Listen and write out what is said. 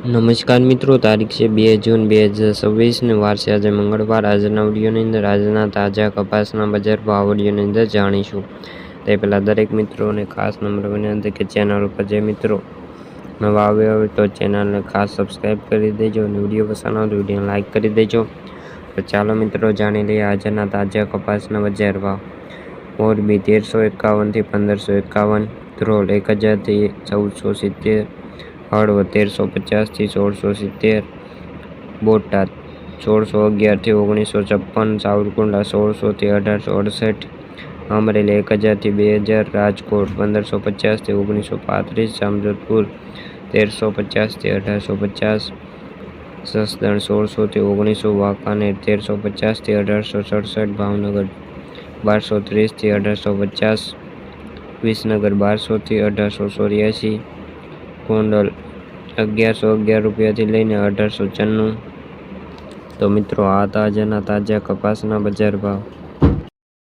નમસ્કાર મિત્રો, તારીખ છે 2 જૂન 2026 ને વાર છે આજે મંગળવાર। આજના વિડીયોની અંદર આજના તાજા કપાસના બજાર ભાવ વિડીયોની અંદર જાણીશું। તે પહેલાં દરેક મિત્રોને ખાસ નમ્ર વિનંતી કે ચેનલ ઉપર જે મિત્રો નવા આવ્યા હોય તો ચેનલને ખાસ સબસ્ક્રાઈબ કરી દેજો અને વિડીયો પસંદ આવે તો વિડીયોને લાઇક કરી દેજો। તો ચાલો મિત્રો જાણી લઈએ આજના તાજા કપાસના બજાર ભાવ। મોરબી 1351 થી 1551, ધ્રોલ 1000 થી 1470, હળવદ 1350 થી 1670, બોટાદ 1611 થી 1956, સાવરકુંડલા 1600 થી 1868, અમરેલી 1000 થી 2000, રાજકોટ 1550 થી 1935, જામજોધપુર 1350 થી 1850, જસદણ 1600 થી 1900, વાંકાનેર 1350 થી 1867, ભાવનગર 1230 થી 1850, વિસનગર 1200 થી 1884, ગોંડલ 1111 રૂપિયાથી લઈને 1894। તો મિત્રો આ તાજાના તાજા કપાસના બજાર ભાવ।